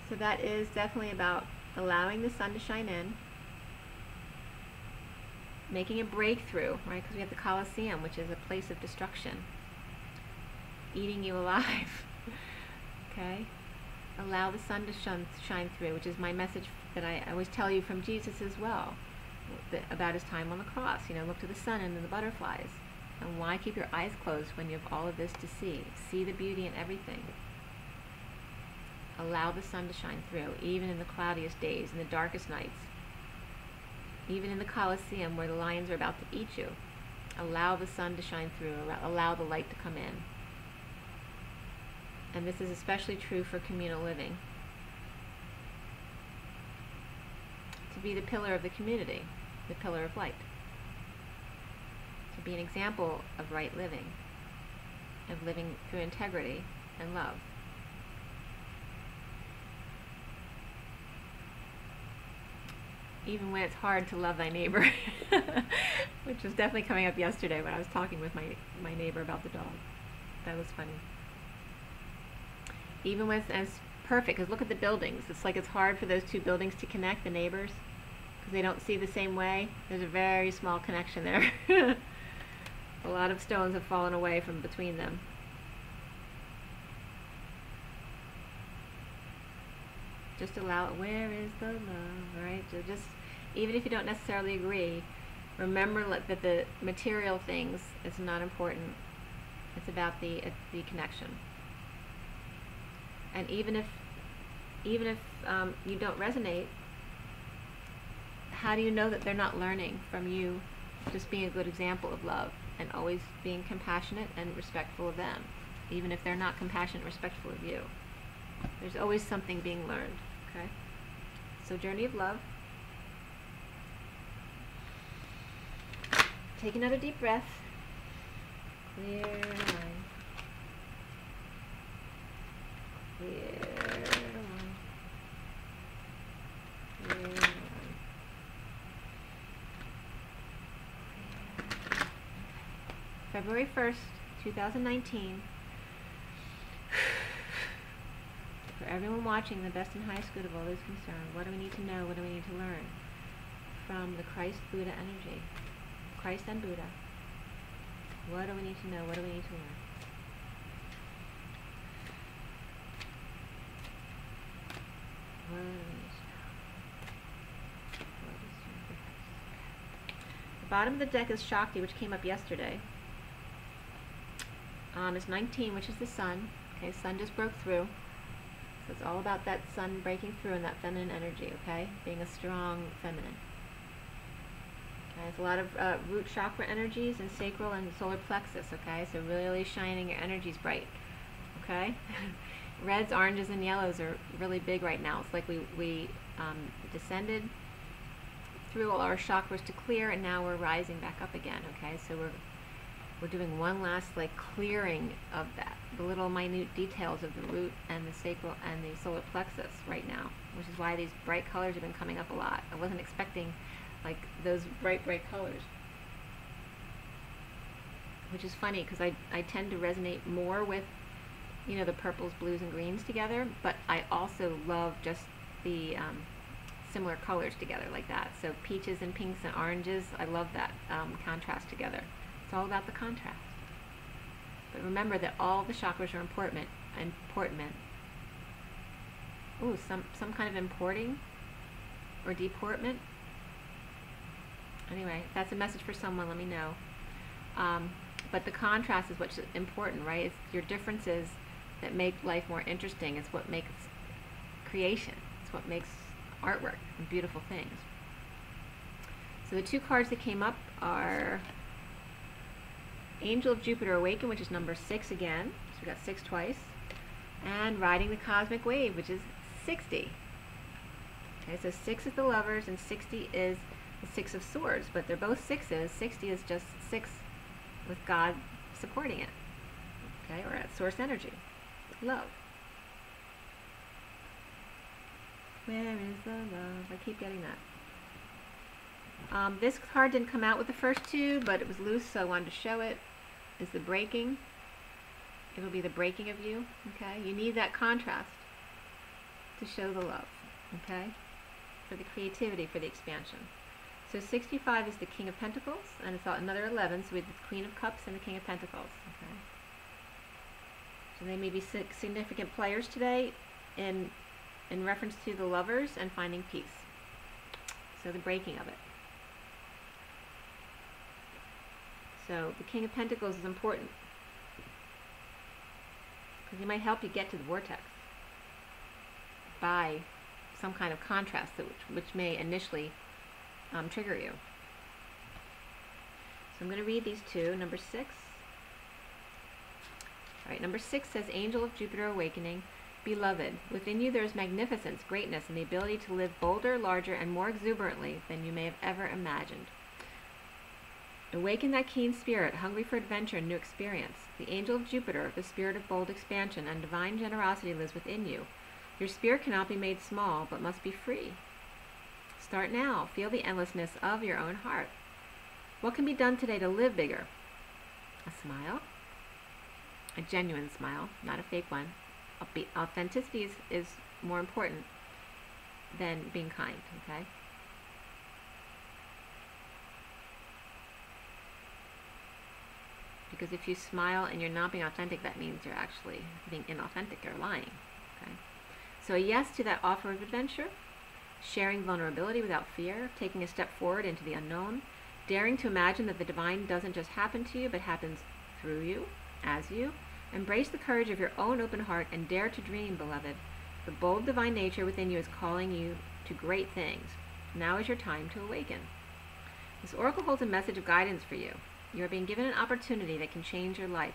So that is definitely about allowing the sun to shine in, making a breakthrough, right? Because we have the Colosseum, which is a place of destruction, eating you alive. Okay? Allow the sun to shine through, which is my message that I always tell you from Jesus as well, about his time on the cross. Look to the sun and the butterflies. And why keep your eyes closed when you have all of this to see? See the beauty in everything. Allow the sun to shine through, even in the cloudiest days, in the darkest nights. Even in the Colosseum where the lions are about to eat you. Allow the sun to shine through. Allow the light to come in. And this is especially true for communal living. To be the pillar of the community, the pillar of light. To be an example of right living, of living through integrity and love. Even when it's hard to love thy neighbor, which was definitely coming up yesterday when I was talking with my neighbor about the dog. That was funny. Even when it's perfect, because look at the buildings. It's like it's hard for those two buildings to connect, the neighbors, because they don't see the same way. There's a very small connection there. A lot of stones have fallen away from between them. Just allow it. Where is the love, right? So just, even if you don't necessarily agree, remember that the material things is not important. It's about the connection. And even if you don't resonate, how do you know that they're not learning from you just being a good example of love and always being compassionate and respectful of them, even if they're not compassionate and respectful of you? There's always something being learned, okay? So journey of love. Take another deep breath. Clear mind. Clear mind. Clear mind. February 1st, 2019. For everyone watching, the best and highest good of all is concerned. What do we need to know? What do we need to learn? From the Christ Buddha energy. Christ and Buddha. What do we need to know? What do we need to learn? What do we need to know? What is your difference? The bottom of the deck is Shakti, which came up yesterday. It's 19, which is the sun. Okay, sun just broke through. So it's all about that sun breaking through and that feminine energy, okay? Being a strong feminine. Okay, it's a lot of root chakra energies and sacral and solar plexus, okay? So really shining your energies bright, okay? Reds, oranges, and yellows are really big right now. It's like we descended through all our chakras to clear, and now we're rising back up again, okay? So we're doing one last like clearing of that, the little minute details of the root and the sacral and the solar plexus right now, which is why these bright colors have been coming up a lot. I wasn't expecting like those bright colors, which is funny because I tend to resonate more with, you know, the purples, blues, and greens together, but I also love just the similar colors together like that. So peaches and pinks and oranges, I love that contrast together. It's all about the contrast. But remember that all the chakras are important. Ooh, some kind of importing or deportment. Anyway, if that's a message for someone, let me know. But the contrast is what's important, right? It's your differences that make life more interesting. It's what makes creation. It's what makes artwork and beautiful things. So the two cards that came up are Angel of Jupiter Awaken, which is number 6 again. So we got 6 twice. And Riding the Cosmic Wave, which is 60. Okay, so 6 is the Lovers and 60 is the 6 of Swords, but they're both 6s. 60 is just 6 with God supporting it. Okay, or at source energy. Love. Where is the love? I keep getting that. This card didn't come out with the first two, but it was loose, so I wanted to show it. Is the breaking. It'll be the breaking of you. Okay, you need that contrast to show the love. Okay, for the creativity, for the expansion. So 65 is the King of Pentacles, and it's another 11, so we have the Queen of Cups and the King of Pentacles. Okay, so they may be significant players today in reference to the Lovers and finding peace. So the breaking of it. So the King of Pentacles is important because he might help you get to the vortex by some kind of contrast which may initially trigger you. So I'm going to read these two. Number 6. All right, number 6 says, Angel of Jupiter Awakening. Beloved, within you there is magnificence, greatness, and the ability to live bolder, larger, and more exuberantly than you may have ever imagined. Awaken that keen spirit, hungry for adventure and new experience. The angel of Jupiter, the spirit of bold expansion and divine generosity, lives within you. Your spirit cannot be made small, but must be free. Start now. Feel the endlessness of your own heart. What can be done today to live bigger? A smile. A genuine smile, not a fake one. Authenticity is more important than being kind, okay? because if you smile and you're not being authentic, that means you're actually being inauthentic or lying. Okay? So a yes to that offer of adventure, sharing vulnerability without fear, taking a step forward into the unknown, daring to imagine that the divine doesn't just happen to you, but happens through you, as you. Embrace the courage of your own open heart and dare to dream, beloved. The bold divine nature within you is calling you to great things. Now is your time to awaken. This oracle holds a message of guidance for you. You are being given an opportunity that can change your life.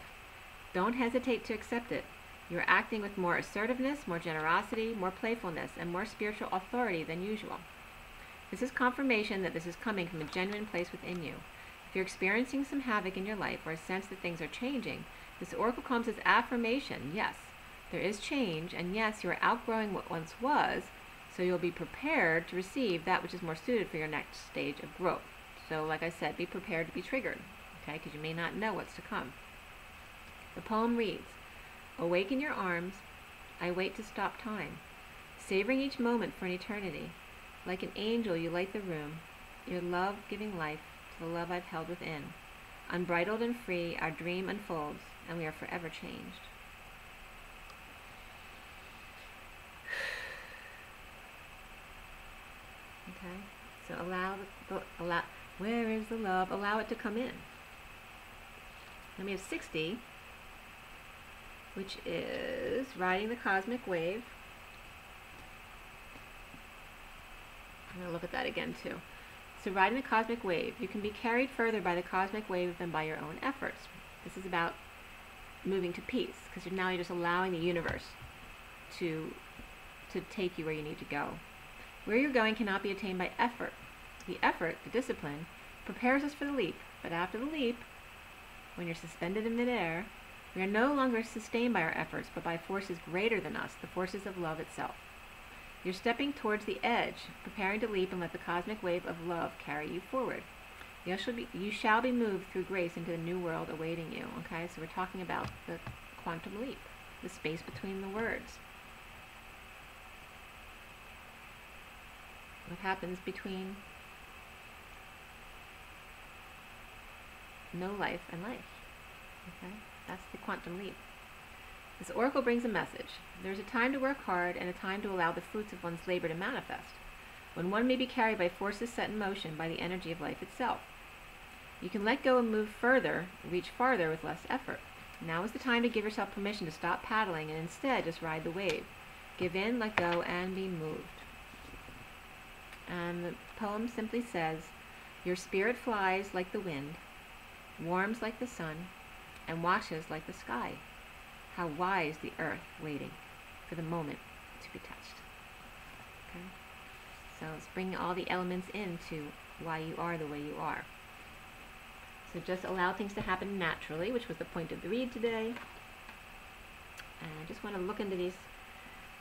Don't hesitate to accept it. You are acting with more assertiveness, more generosity, more playfulness, and more spiritual authority than usual. This is confirmation that this is coming from a genuine place within you. If you're experiencing some havoc in your life or a sense that things are changing, this oracle comes as affirmation. Yes, there is change, and yes, you are outgrowing what once was, so you'll be prepared to receive that which is more suited for your next stage of growth. So, like I said, be prepared to be triggered, okay, because you may not know what's to come. The poem reads, "Awaken your arms, I wait to stop time, savoring each moment for an eternity. Like an angel, you light the room, your love giving life to the love I've held within. Unbridled and free, our dream unfolds, and we are forever changed." Okay, so allow, where is the love? Allow it to come in. Then we have 60, which is riding the cosmic wave. I'm going to look at that again too. So riding the cosmic wave, you can be carried further by the cosmic wave than by your own efforts. This is about moving to peace, because now you're just allowing the universe to take you where you need to go. Where you're going cannot be attained by effort. The effort, the discipline, prepares us for the leap. But after the leap, when you're suspended in midair, we are no longer sustained by our efforts, but by forces greater than us, the forces of love itself. You're stepping towards the edge, preparing to leap and let the cosmic wave of love carry you forward. You shall be moved through grace into the new world awaiting you. Okay, so we're talking about the quantum leap, the space between the words. What happens between no life and life? Okay, that's the quantum leap. This oracle brings a message. There's a time to work hard and a time to allow the fruits of one's labor to manifest, when one may be carried by forces set in motion by the energy of life itself. You can let go and move further, reach farther with less effort. Now is the time to give yourself permission to stop paddling and instead just ride the wave. Give in, let go, and be moved. And the poem simply says, "Your spirit flies like the wind, warms like the sun, and washes like the sky. How wise the earth waiting for the moment to be touched." Okay? So it's bringing all the elements into why you are the way you are. So just allow things to happen naturally, which was the point of the read today. And I just want to look into these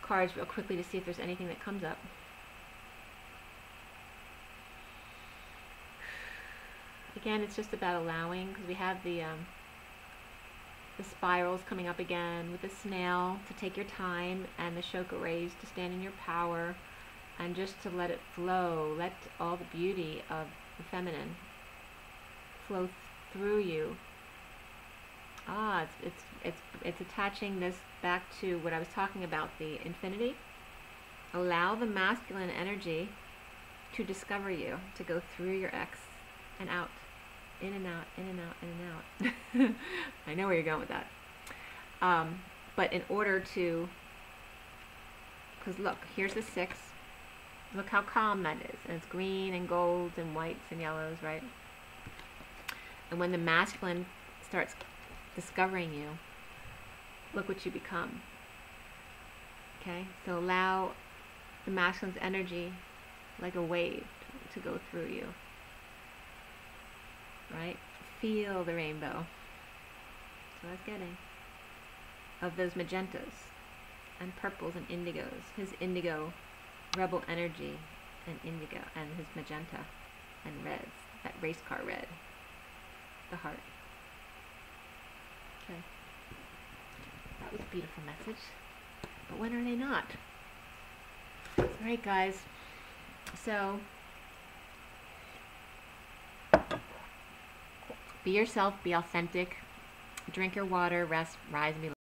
cards real quickly to see if there's anything that comes up. Again, it's just about allowing, because we have the spirals coming up again with the snail to take your time, and the Shoka rays to stand in your power, and just to let it flow. Let all the beauty of the feminine flow through you. It's attaching this back to what I was talking about, the infinity. Allow the masculine energy to discover you, to go through your X and out. In and out, in and out, in and out. I know where you're going with that. But in order to, because look, here's the 6. Look how calm that is. And it's green and golds and whites and yellows, right? And when the masculine starts discovering you, look what you become. Okay? So allow the masculine's energy, like a wave, to go through you. Right? Feel the rainbow. So I was getting of those magentas and purples and indigos. His indigo, rebel energy, and indigo, and his magenta and reds. That race car red. The heart. Okay. That was a beautiful message. But when are they not? Alright, guys. So be yourself, be authentic, Drink your water, rest, rise, and be